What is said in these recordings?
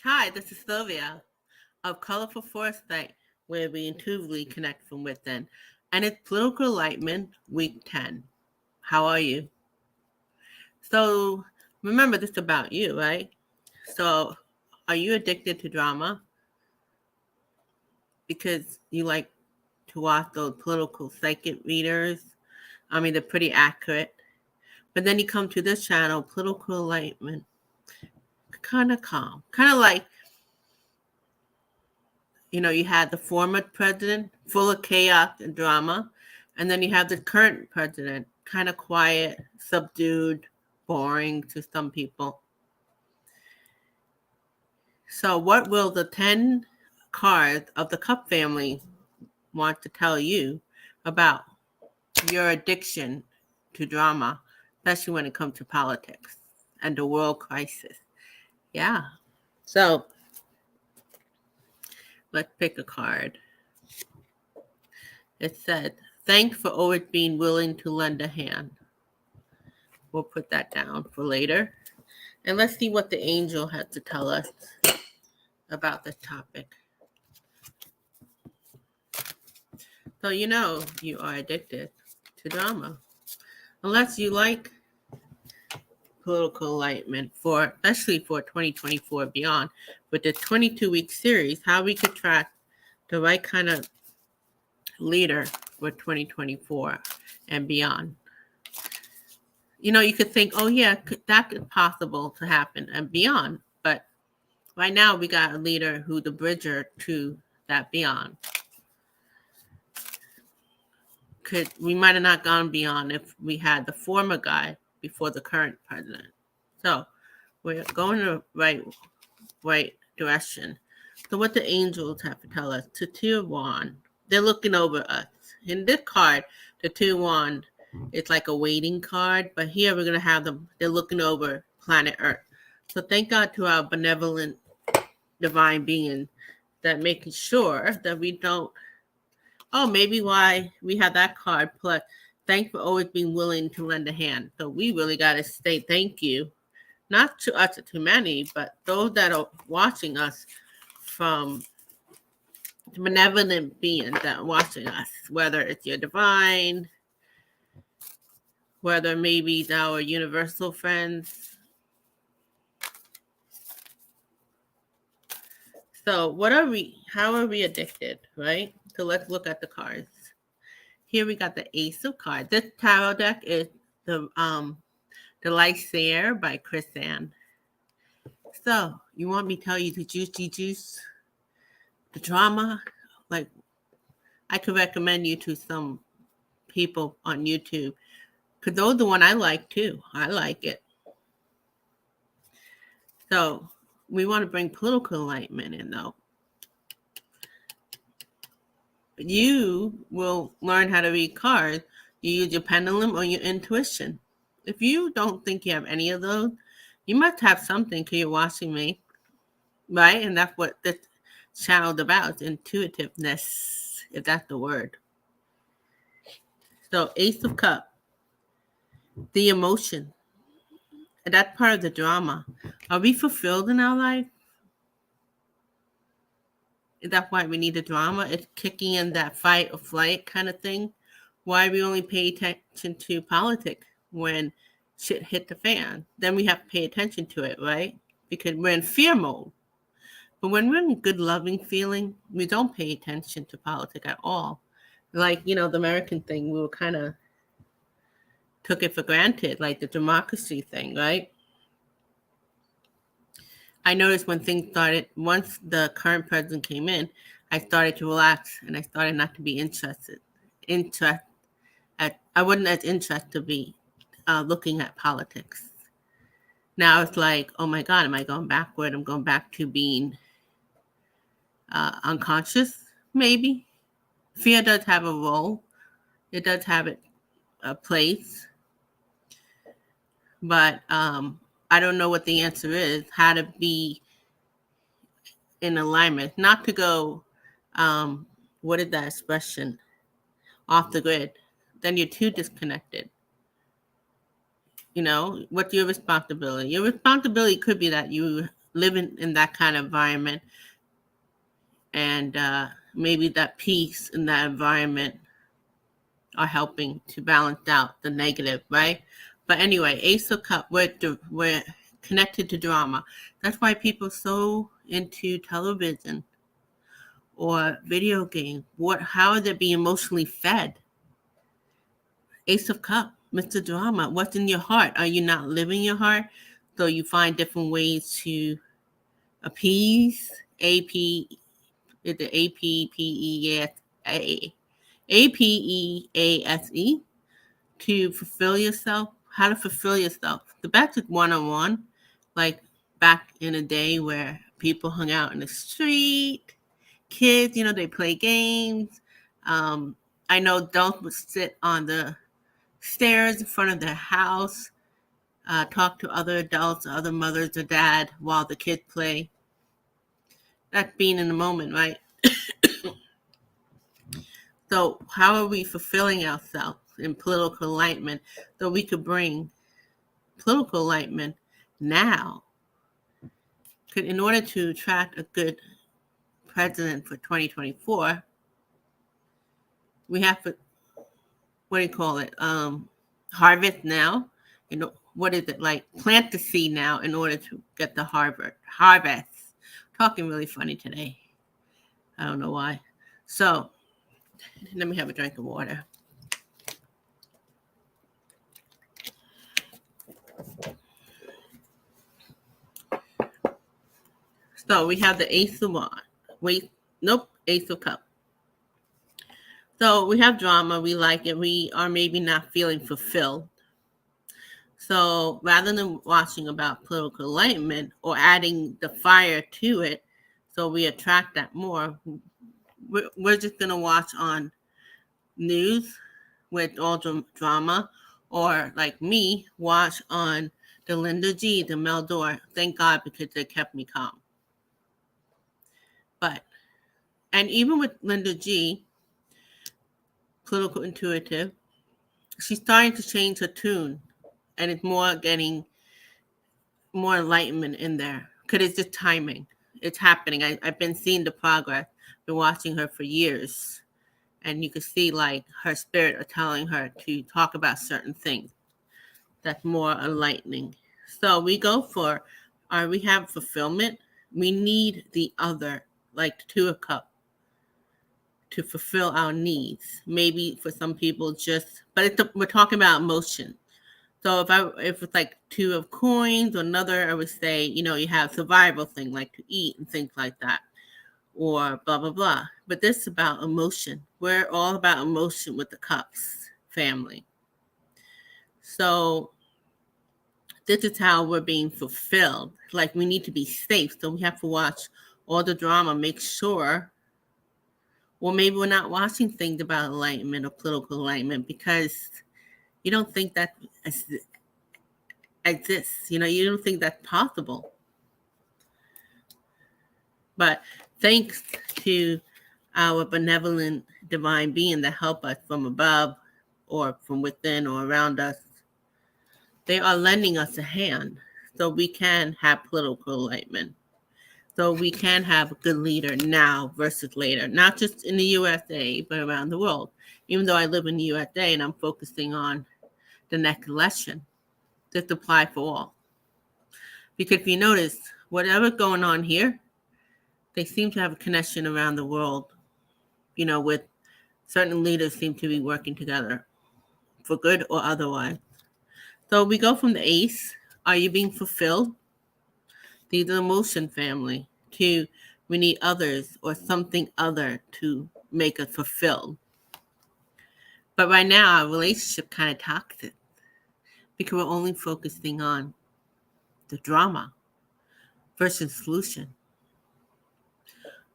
Hi, this is Sylvia of Colorful Foresight, where we intuitively connect from within. And it's Political Enlightenment, Week 10. How are you? So, remember this about you, right? So, are you addicted to drama because you like to watch those political psychic readers? I mean, they're pretty accurate. But then you come to this channel, Political Enlightenment, kind of calm, kind of like you had the former president full of chaos and drama, and then you have the current president kind of quiet, subdued, boring to some people. So, what will the 10 cards of the Cup family want to tell you about your addiction to drama, especially when it comes to politics and the world crisis? Yeah. So, let's pick a card. It said, "Thanks for always being willing to lend a hand." We'll put that down for later. And let's see what the angel has to tell us about this topic. So you are addicted to drama. Unless you like political enlightenment, especially for 2024 beyond, with the 22-week series, how we could track the right kind of leader for 2024 and beyond. You could think, oh yeah, that could possible to happen and beyond. But right now we got a leader who's the bridger to that beyond. We might have not gone beyond if we had the former guy before the current president. So we're going in the right direction. So what the angels have to tell us, to Two of Wands, they're looking over us. In this card, the Two of Wands, it's like a waiting card, but here we're going to have them, they're looking over planet Earth. So thank God to our benevolent divine being that making sure that we don't, maybe why we have that card, plus thanks for always being willing to lend a hand. So we really got to say thank you, not to us as humanity, but those that are watching us from the benevolent beings that are watching us, whether it's your divine, whether maybe it's our universal friends. So how are we addicted, right? So let's look at the cards. Here we got the Ace of Cards. This tarot deck is the Light Seer by Chris Ann. So you want me to tell you the juicy juice, the drama? Like, I could recommend you to some people on YouTube, because those are the one I like too. I like it. So we want to bring political enlightenment in, though. You will learn how to read cards. You use your pendulum or your intuition. If you don't think you have any of those, you must have something because you're watching me, right? And that's what this channel is about, intuitiveness, if that's the word. So Ace of Cups, the emotion. And that's part of the drama. Are we fulfilled in our life? Is that why we need the drama? It's kicking in that fight or flight kind of thing. Why we only pay attention to politics when shit hit the fan? Then we have to pay attention to it, right? Because we're in fear mode. But when we're in good, loving feeling, we don't pay attention to politics at all. Like, the American thing, we were kind of took it for granted, like the democracy thing, right? I noticed when things started, once the current president came in, I started to relax and I started not to be interested. I wasn't as interested to be looking at politics. Now it's like, oh my God, am I going backward? I'm going back to being unconscious, maybe. Fear does have a role. It does have a place. But I don't know what the answer is, how to be in alignment, not to go, what is that expression, off the grid. Then you're too disconnected. What's your responsibility? Your responsibility could be that you living in that kind of environment, and maybe that peace in that environment are helping to balance out the negative, right? But anyway, Ace of Cups, we're connected to drama. That's why people are so into television or video games. How are they being emotionally fed? Ace of Cups, Mr. Drama. What's in your heart? Are you not living your heart? So you find different ways to appease. Is it APEASE to fulfill yourself? How to fulfill yourself? The best is one-on-one, like back in a day where people hung out in the street. Kids, they play games. I know adults would sit on the stairs in front of their house, talk to other adults, other mothers or dad while the kids play. That's being in the moment, right? So how are we fulfilling ourselves in political enlightenment so we could bring political enlightenment now? In order to attract a good president for 2024, we have to, harvest now. What is it like? Plant the seed now in order to get the harvest. Talking really funny today. I don't know why. So let me have a drink of water. So we have the Ace of Wands. Ace of Cups. So we have drama. We like it. We are maybe not feeling fulfilled. So rather than watching about political enlightenment or adding the fire to it, so we attract that more, we're just going to watch on news with all drama, or like me, watch on the Linda G, the Mel Dore. Thank God, because they kept me calm. And even with Linda G, political intuitive, she's starting to change her tune, and it's getting more enlightenment in there, because it's just timing. It's happening. I've been seeing the progress. Been watching her for years, and you can see like her spirit are telling her to talk about certain things that's more enlightening. So we go for, we have fulfillment. We need the other, like the Two of Cups, to fulfill our needs. Maybe for some people we're talking about emotion. So if it's like Two of Coins or another, I would say, you have survival thing like to eat and things like that, or blah, blah, blah. But this is about emotion. We're all about emotion with the Cups family. So this is how we're being fulfilled. Like we need to be safe. So we have to watch all the drama, make sure. Well, maybe we're not watching things about enlightenment or political enlightenment because you don't think that exists. You don't think that's possible. But thanks to our benevolent divine being that help us from above or from within or around us, they are lending us a hand so we can have political enlightenment. So we can have a good leader now versus later, not just in the USA, but around the world. Even though I live in the USA and I'm focusing on the next election, this applies for all. Because if you notice, whatever's going on here, they seem to have a connection around the world, with certain leaders seem to be working together for good or otherwise. So we go from the Ace, are you being fulfilled? These are the emotion family. To we need others or something other to make us fulfilled. But right now, our relationship kind of toxic because we're only focusing on the drama versus solution.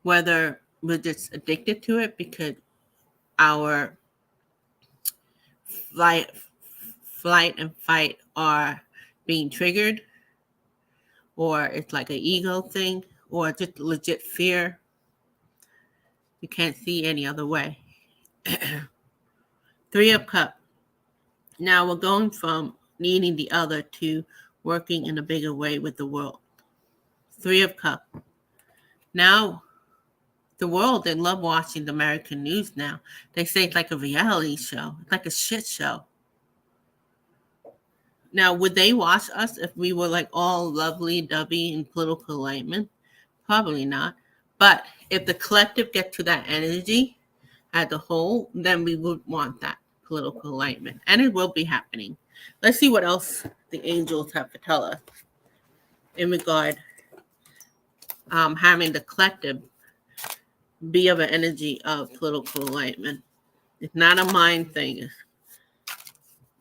Whether we're just addicted to it because our flight and fight are being triggered, or it's like an ego thing, or just legit fear. You can't see any other way. Three of Cups. Now we're going from needing the other to working in a bigger way with the world. Three of Cups. Now, the world, they love watching the American news now. They say it's like a reality show. It's like a shit show. Now, would they watch us if we were like all lovely-dovey in political enlightenment? Probably not. But if the collective gets to that energy as a whole, then we would want that political enlightenment. And it will be happening. Let's see what else the angels have to tell us in regard having the collective be of an energy of political enlightenment. It's not a mind thing.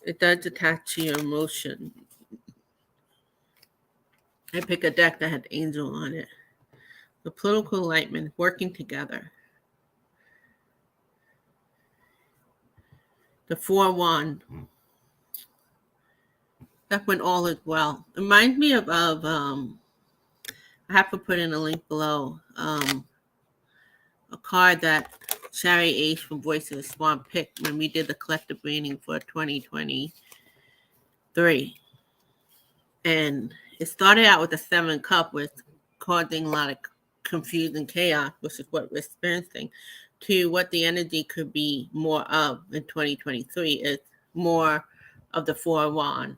It does attach to your emotion. I pick a deck that had angel on it. The political enlightenment working together. The 4-1. That's when all is well. It reminds me of I have to put in a link below, a card that Sherry H from Voice of the Swan picked when we did the collective reading for 2023. And it started out with the 7 Cup, with causing a lot of confusion, chaos, which is what we're experiencing, to what the energy could be more of in 2023 is more of the 4-1.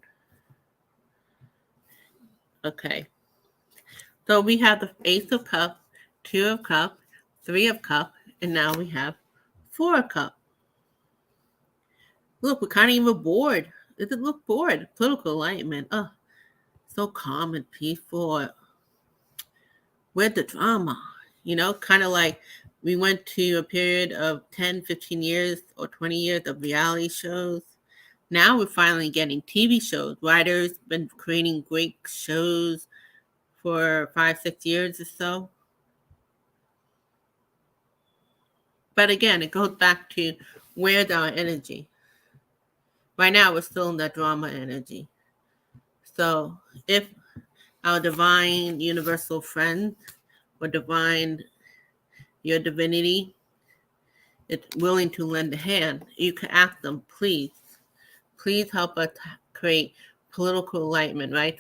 Okay. So we have the Ace of Cups, 2 of Cups, 3 of Cups, and now we have 4 of Cups. Look, we're kind of even bored. Does it look bored? Political enlightenment. Oh, so calm and peaceful. Where's the drama? You know, kind of like we went to a period of 10, 15 years or 20 years of reality shows. Now we're finally getting TV shows. Writers been creating great shows for 5, 6 years or so. But again, it goes back to where's our energy. Right now, we're still in that drama energy. So if our divine universal friend or your divinity is willing to lend a hand, you can ask them, please help us create political enlightenment, right?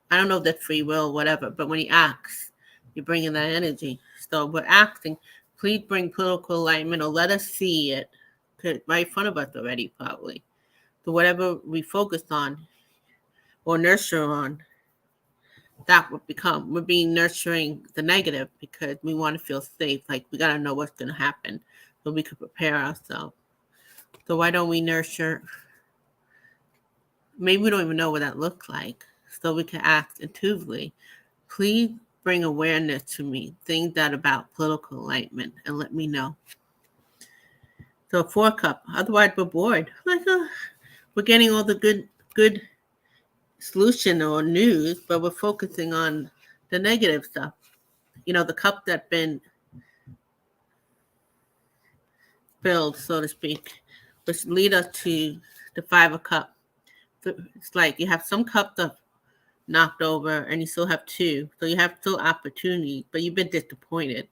I don't know if that's free will, whatever, but when you ask, you're bringing that energy. So we're asking, please bring political enlightenment, or let us see it right in front of us already, probably. So whatever we focus on or nurture on, that would become, we're being nurturing the negative because we want to feel safe. Like we got to know what's going to happen so we can prepare ourselves. So why don't we nurture? Maybe we don't even know what that looks like. So we can ask intuitively, please bring awareness to me, things that about political enlightenment, and let me know. So 4 Cup, otherwise we're bored. Like we're getting all the good solution or news, but we're focusing on the negative stuff. You know, the cup that's been filled, so to speak, which lead us to the 5 of Cups. So it's like you have some cups that knocked over and you still have 2. So you have still opportunity, but you've been disappointed.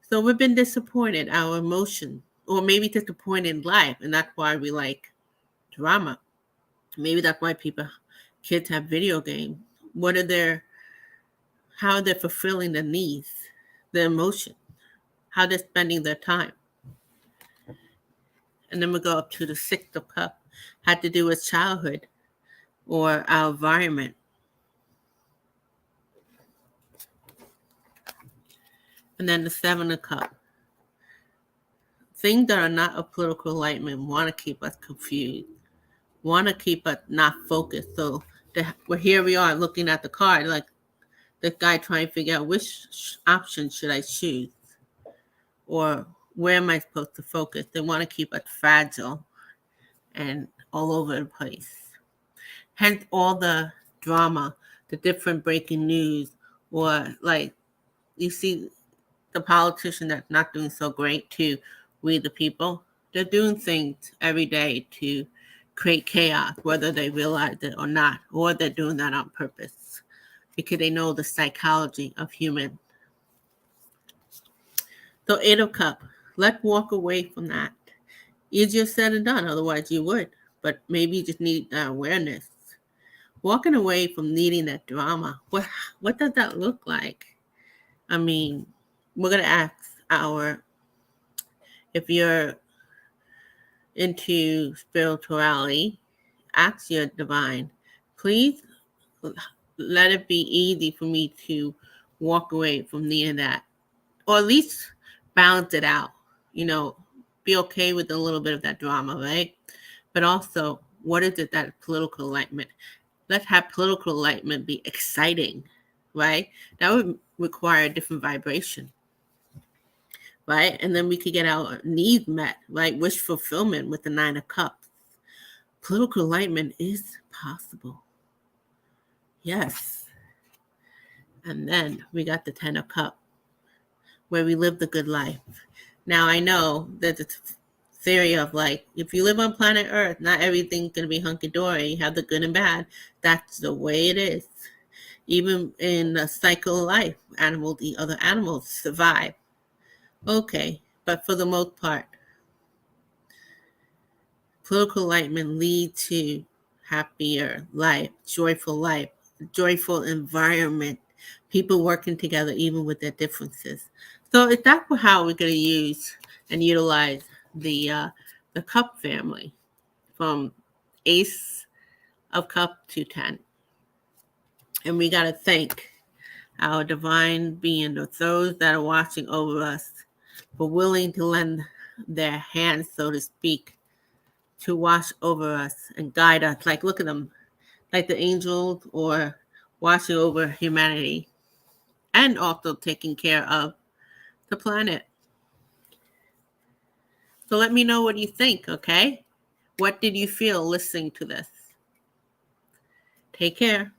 So we've been disappointed, our emotion, or maybe disappointed in life. And that's why we like drama. Maybe that's why kids have video games. How they're fulfilling their needs, their emotion, how they're spending their time. And then we go up to the 6 of Cups, had to do with childhood or our environment. And then the 7 of Cups. Things that are not of political enlightenment want to keep us confused, want to keep us not focused. So we are looking at the card, like this guy trying to figure out which option should I choose, or where am I supposed to focus? They want to keep us fragile and all over the place. Hence all the drama, the different breaking news, or like you see the politician that's not doing so great to we the people. They're doing things every day to create chaos, whether they realize it or not, or they're doing that on purpose because they know the psychology of human. So 8 of Cups, let's walk away from that. Easier said than done, otherwise you would. But maybe you just need that awareness. walking away from needing that drama. What does that look like? I mean, we're gonna ask if you're into spirituality, ask your divine, please let it be easy for me to walk away from needing that, or at least balance it out. You know, be okay with a little bit of that drama, right? But also, what is it that political enlightenment? Let's have political enlightenment be exciting, right? That would require a different vibration, right? And then we could get our needs met, right? Wish fulfillment with the Nine of Cups. Political enlightenment is possible. Yes. And then we got the Ten of Cups, where we live the good life. Now, I know that the theory of like, if you live on planet Earth, not everything's going to be hunky-dory. You have the good and bad. That's the way it is. Even in the cycle of life, the other animals survive. Okay, but for the most part, political enlightenment leads to happier life, joyful environment, people working together even with their differences. So if that's how we're going to use and utilize the cup family from Ace of Cup to 10. And we got to thank our divine being, or those that are watching over us, for willing to lend their hands, so to speak, to watch over us and guide us. Like, look at them, like the angels, or watching over humanity, and also taking care of the planet. So let me know what you think, okay? What did you feel listening to this? Take care.